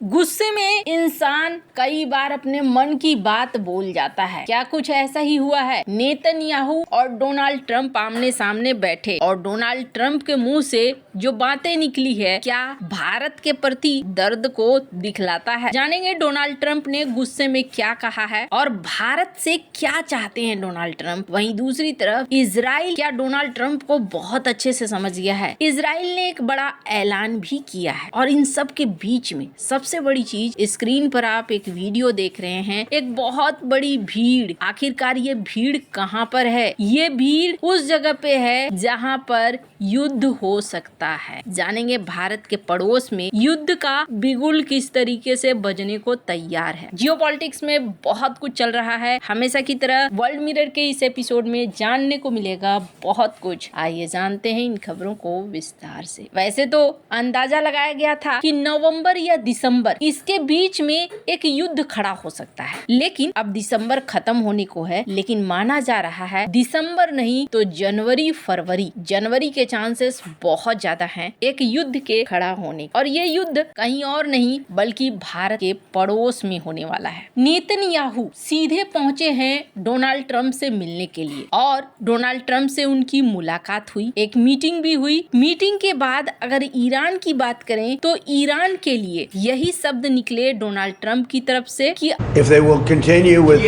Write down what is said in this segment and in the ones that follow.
गुस्से में इंसान कई बार अपने मन की बात बोल जाता है। क्या कुछ ऐसा ही हुआ है? नेतन्याहू और डोनाल्ड ट्रंप आमने सामने बैठे और डोनाल्ड ट्रंप के मुंह से जो बातें निकली है क्या भारत के प्रति दर्द को दिखलाता है। जानेंगे डोनाल्ड ट्रंप ने गुस्से में क्या कहा है और भारत से क्या चाहते हैं डोनाल्ड ट्रंप। वहीं दूसरी तरफ इजराइल क्या डोनाल्ड ट्रंप को बहुत अच्छे से समझ गया है। इजराइल ने एक बड़ा ऐलान भी किया है और इन सब के बीच में सबसे बड़ी चीज, स्क्रीन पर आप एक वीडियो देख रहे हैं, एक बहुत बड़ी भीड़। आखिरकार ये भीड़ कहाँ पर है? ये भीड़ उस जगह पे है जहाँ पर युद्ध हो सकता है। जानेंगे भारत के पड़ोस में युद्ध का बिगुल किस तरीके से बजने को तैयार है। जियोपॉलिटिक्स में बहुत कुछ चल रहा है। हमेशा की तरह वर्ल्ड मिरर के इस एपिसोड में जानने को मिलेगा बहुत कुछ। आइए जानते हैं इन खबरों को विस्तार से। वैसे तो अंदाजा लगाया गया था कि नवंबर या दिसंबर इसके बीच में एक युद्ध खड़ा हो सकता है, लेकिन अब दिसंबर खत्म होने को है, लेकिन माना जा रहा है दिसंबर नहीं तो जनवरी के चांसेस बहुत ज्यादा हैं एक युद्ध के खड़ा होने। और ये युद्ध कहीं और नहीं बल्कि भारत के पड़ोस में होने वाला है। नेतन्याहू सीधे पहुंचे हैं डोनाल्ड ट्रंप से मिलने के लिए और डोनाल्ड ट्रंप से उनकी मुलाकात हुई, एक मीटिंग भी हुई। मीटिंग के बाद अगर ईरान की बात करें तो ईरान के लिए यही शब्द निकले डोनाल्ड ट्रंप की तरफ से कि if they will continue with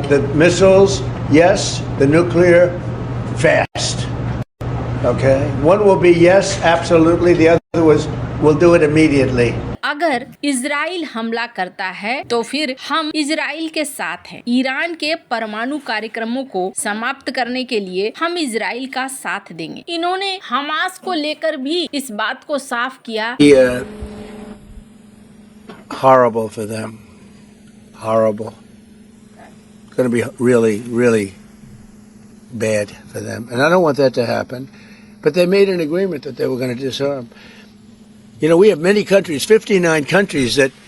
the missiles, yes, the nuclear, fast. Okay, one will be yes, absolutely. The other will do it immediately. अगर इजराइल हमला करता है तो फिर हम इजराइल के साथ हैं। ईरान के परमाणु कार्यक्रमों को समाप्त करने के लिए हम इजराइल का साथ देंगे। इन्होंने हमास को लेकर भी इस बात को साफ किया। Horrible for them. Horrible. It's going to be really, really bad for them. And I don't want that to happen. But they made an agreement that they were going to disarm. You know, we have many countries, 59 countries that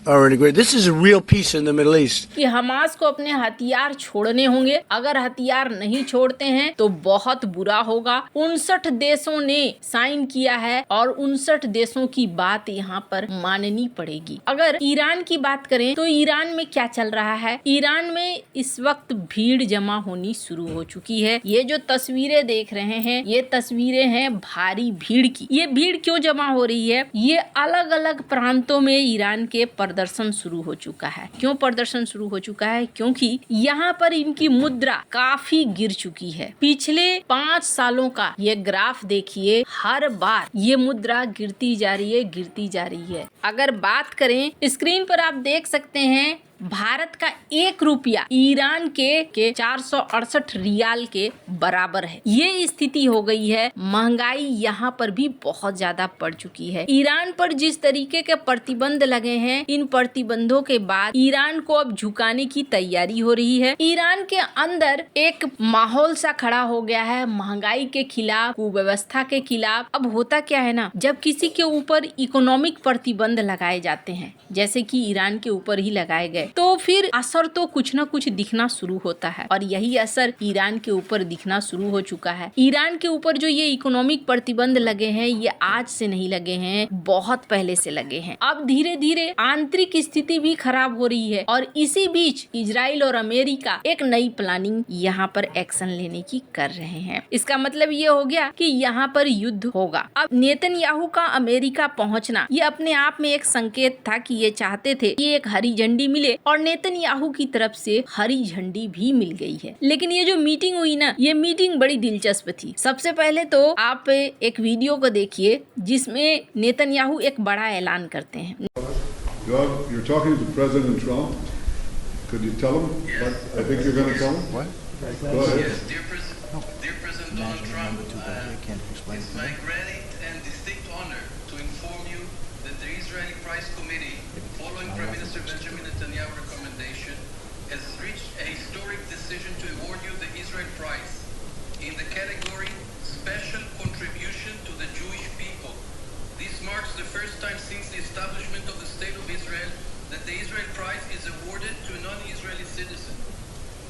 are in agreement. This is a real peace in the Middle East. कि Hamas को अपने हथियार छोड़ने होंगे। अगर हथियार नहीं छोड़ते हैं तो बहुत बुरा होगा। 59 देशों ने साइन किया है और 59 देशों की बात यहाँ पर माननी पड़ेगी। अगर ईरान की बात करें तो ईरान में क्या चल रहा है? ईरान में इस वक्त भीड़ जमा होनी शुरू हो चुकी है। ये जो तस्वीरें देख रहे हैं ये तस्वीरें हैं भारी भीड़ की। ये भीड़ क्यों जमा हो रही है? ये अलग अलग प्रांतों में ईरान के प्रदर्शन शुरू हो चुका है। क्यों प्रदर्शन शुरू हो चुका है? क्योंकि यहाँ पर इनकी मुद्रा काफी गिर चुकी है। पिछले 5 सालों का ये ग्राफ देखिए, हर बार ये मुद्रा गिरती जा रही है। अगर बात करें, स्क्रीन पर आप देख सकते हैं भारत का 1 रुपया ईरान के 468 रियाल के बराबर है। ये स्थिति हो गई है। महंगाई यहाँ पर भी बहुत ज्यादा बढ़ चुकी है। ईरान पर जिस तरीके के प्रतिबंध लगे हैं, इन प्रतिबंधों के बाद ईरान को अब झुकाने की तैयारी हो रही है। ईरान के अंदर एक माहौल सा खड़ा हो गया है महंगाई के खिलाफ, कुव्यवस्था के खिलाफ। अब होता क्या है ना, जब किसी के ऊपर इकोनॉमिक प्रतिबंध लगाए जाते हैं, जैसे कि ईरान के ऊपर ही लगाए गए, तो फिर असर तो कुछ न कुछ दिखना शुरू होता है और यही असर ईरान के ऊपर दिखना शुरू हो चुका है। ईरान के ऊपर जो ये इकोनॉमिक प्रतिबंध लगे हैं ये आज से नहीं लगे हैं, बहुत पहले से लगे हैं। अब धीरे धीरे आंतरिक स्थिति भी खराब हो रही है और इसी बीच इजराइल और अमेरिका एक नई प्लानिंग यहाँ पर एक्शन लेने की कर रहे हैं। इसका मतलब ये हो गया कि यहाँ पर युद्ध होगा। अब नेतन्याहू का अमेरिका पहुँचना ये अपने आप में एक संकेत था कि ये चाहते थे कि एक हरी झंडी मिले और नेतन्याहू की तरफ से हरी झंडी भी मिल गई है। लेकिन ये जो मीटिंग हुई ना, ये मीटिंग बड़ी दिलचस्प थी। सबसे पहले तो आप एक वीडियो को देखिए जिसमें नेतन्याहू एक बड़ा ऐलान करते हैं। You're talking to President Trump. Could you tell him what I think you're going to tell him? What? Go ahead. Yes, dear President Donald Trump, it's my great and distinct honor to inform you that the Israeli Prize Committee, following Prime Minister Benjamin Netanyahu's recommendation, has reached a historic decision to award you the Israel Prize in the category Special Contribution to the Jewish People. This marks the first time since the establishment of the State of Israel that the Israel Prize is awarded to a non-Israeli citizen.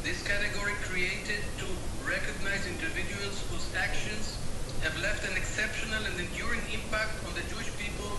This category created to recognize individuals whose actions have left an exceptional and enduring impact on the Jewish people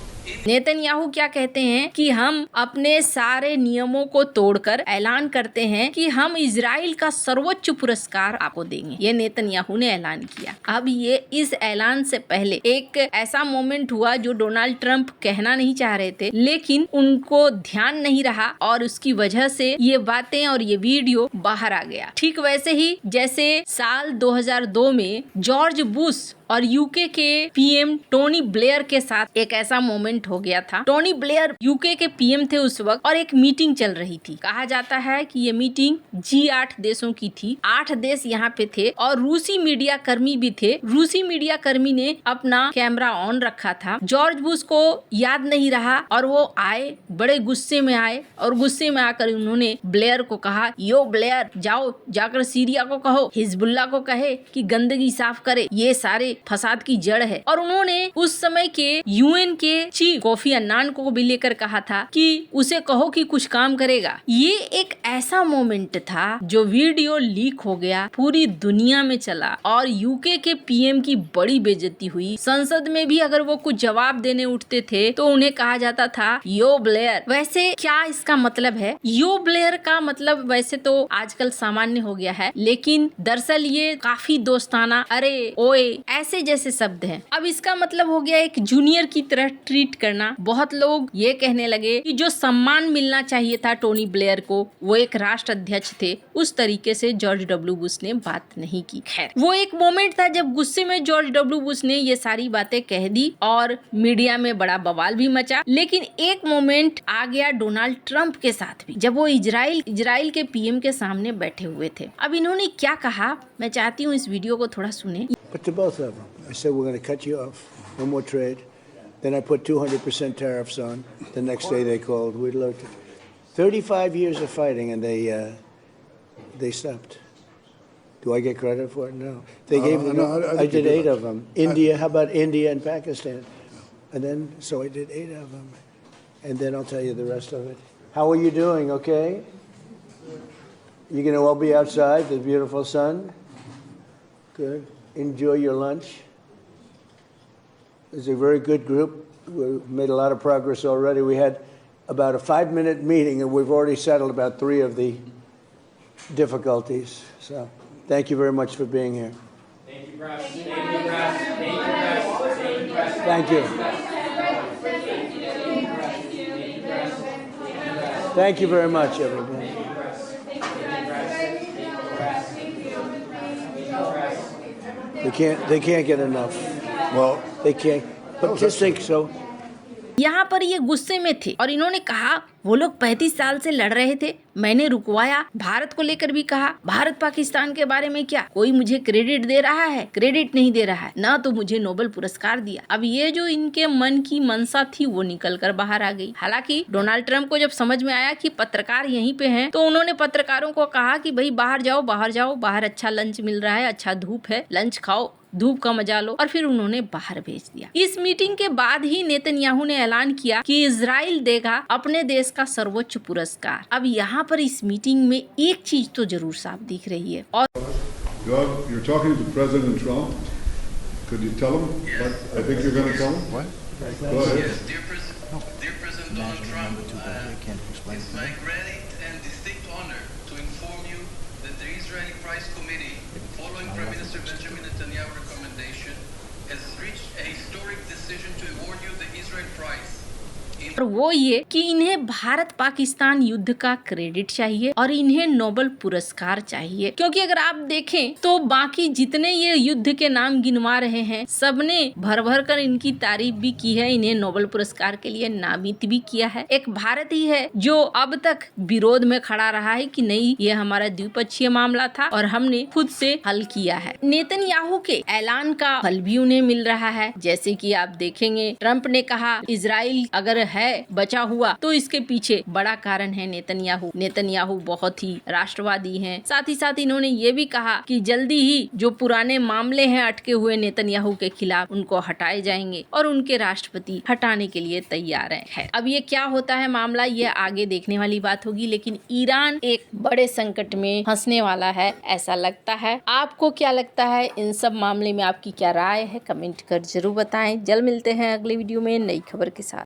Netanyahu क्या कहते हैं कि हम अपने सारे नियमों को तोड़कर ऐलान करते हैं कि हम इजराइल का सर्वोच्च पुरस्कार आपको देंगे। ये नेतन्याहू ने ऐलान किया। अब ये इस ऐलान से पहले एक ऐसा मोमेंट हुआ जो डोनाल्ड ट्रंप कहना नहीं चाह रहे थे, लेकिन उनको ध्यान नहीं रहा और उसकी वजह से ये बातें और ये वीडियो बाहर आ गया। ठीक वैसे ही जैसे साल 2002 में जॉर्ज बुश और यूके के पीएम टोनी ब्लेयर के साथ एक ऐसा मोमेंट हो गया था। टोनी ब्लेयर यूके के पीएम थे उस वक्त और एक मीटिंग चल रही थी। कहा जाता है कि ये मीटिंग G8 देशों की थी। 8 देश यहाँ पे थे और रूसी मीडिया कर्मी भी थे। रूसी मीडिया कर्मी ने अपना कैमरा ऑन रखा था। जॉर्ज बुश को याद नहीं रहा और वो आए, बड़े गुस्से में आए और गुस्से में आकर उन्होंने ब्लेयर को कहा, यो ब्लेयर जाओ जाकर सीरिया को कहो, हिजबुल्लाह को कहे कि गंदगी साफ करे, ये सारे फसाद की जड़ है। और उन्होंने उस समय के यूएन के चीफ कोफी अन्नान को भी लेकर कहा था कि उसे कहो कि कुछ काम करेगा। ये एक ऐसा मोमेंट था जो वीडियो लीक हो गया, पूरी दुनिया में चला और यूके के पीएम की बड़ी बेइज्जती हुई। संसद में भी अगर वो कुछ जवाब देने उठते थे तो उन्हें कहा जाता था यो ब्लेयर। वैसे क्या इसका मतलब है? यो ब्लेयर का मतलब वैसे तो आजकल सामान्य हो गया है, लेकिन दरअसल ये काफी दोस्ताना, अरे ओए ऐसे जैसे शब्द हैं। अब इसका मतलब हो गया एक जूनियर की तरह ट्रीट करना। बहुत लोग ये कहने लगे कि जो सम्मान मिलना चाहिए था टोनी ब्लेयर को, वो एक राष्ट्र अध्यक्ष थे, उस तरीके से जॉर्ज डब्ल्यू बुश ने बात नहीं की। खैर, वो एक मोमेंट था जब गुस्से में जॉर्ज डब्ल्यू बुश ने ये सारी बातें कह दी और मीडिया में बड़ा बवाल भी मचा। लेकिन एक मोमेंट आ गया डोनाल्ड ट्रंप के साथ भी, जब वो इजराइल के पीएम के सामने बैठे हुए थे। अब इन्होंने क्या कहा, मैं चाहती हूँ इस वीडियो को थोड़ा सुने। But to both of them, I said we're going to cut you off, no more trade. Then I put 200% tariffs on. The next day they called. We looked at 35 years of fighting, and they stopped. Do I get credit for it? No. They gave me. No, I did 8 of them. India. How about India and Pakistan? And then so I did 8 of them, and then I'll tell you the rest of it. How are you doing? Okay. You're going to all be outside the beautiful sun. Good. Enjoy your lunch. It's a very good group. We made a lot of progress already. We had about a 5-minute meeting, and we've already settled about 3 of the difficulties. So, thank you very much for being here. Thank you, Press. Thank you, Press. Thank you, Press. Thank you, Press. Thank you. Thank you very much, everybody. They can't get enough. Well, they can't. But just think so. यहाँ पर ये गुस्से में थे और इन्होंने कहा वो लोग 35 साल से लड़ रहे थे, मैंने रुकवाया। भारत को लेकर भी कहा, भारत पाकिस्तान के बारे में क्या कोई मुझे क्रेडिट दे रहा है? क्रेडिट नहीं दे रहा है ना, तो मुझे नोबेल पुरस्कार दिया। अब ये जो इनके मन की मनसा थी वो निकल कर बाहर आ गई। हालांकि डोनाल्ड ट्रंप को जब समझ में आया कि पत्रकार यहीं पे हैं, तो उन्होंने पत्रकारों को कहा कि भाई बाहर जाओ, बाहर अच्छा लंच मिल रहा है, अच्छा धूप है, लंच खाओ, धूप का मजा लो। और फिर उन्होंने बाहर भेज दिया। इस मीटिंग के बाद ही नेतन्याहू ने ऐलान किया कि इजराइल देगा अपने देश का सर्वोच्च पुरस्कार। अब यहाँ पर इस मीटिंग में एक चीज तो जरूर साफ दिख रही है। और You're talking to President Trump. Could you tell him? Yes. What I think you're going to tell him. What? Go ahead. Yes, dear President Donald Trump, it's my great and distinct honor to inform you that the Israeli Prize Committee, following Prime Minister Benjamin Netanyahu's recommendation, has reached a historic decision to award you the Israel Prize. और वो ये कि इन्हें भारत पाकिस्तान युद्ध का credit चाहिए और इन्हें नोबेल पुरस्कार चाहिए। क्योंकि अगर आप देखें तो बाकी जितने ये युद्ध के नाम गिनवा रहे हैं, सबने भर भर कर इनकी तारीफ भी की है, इन्हें नोबेल पुरस्कार के लिए नामित भी किया है। एक भारत ही है जो अब तक विरोध में खड़ा रहा है कि नहीं, ये हमारा द्विपक्षीय मामला था और हमने खुद से हल किया है। नेतन्याहू के ऐलान का फल भी उन्हें मिल रहा है। जैसे कि आप देखेंगे, ट्रंप ने कहा इजराइल अगर है बचा हुआ तो इसके पीछे बड़ा कारण है नेतन्याहू बहुत ही राष्ट्रवादी हैं। साथ ही साथ इन्होंने ये भी कहा कि जल्दी ही जो पुराने मामले हैं अटके हुए नेतन्याहू के खिलाफ, उनको हटाए जाएंगे और उनके राष्ट्रपति हटाने के लिए तैयार है। अब ये क्या होता है मामला, ये आगे देखने वाली बात होगी। लेकिन ईरान एक बड़े संकट में फंसने वाला है ऐसा लगता है। आपको क्या लगता है इन सब मामले में, आपकी क्या राय है? कमेंट कर जरूर बताएं। जल्द मिलते हैं अगले वीडियो में नई खबर के साथ।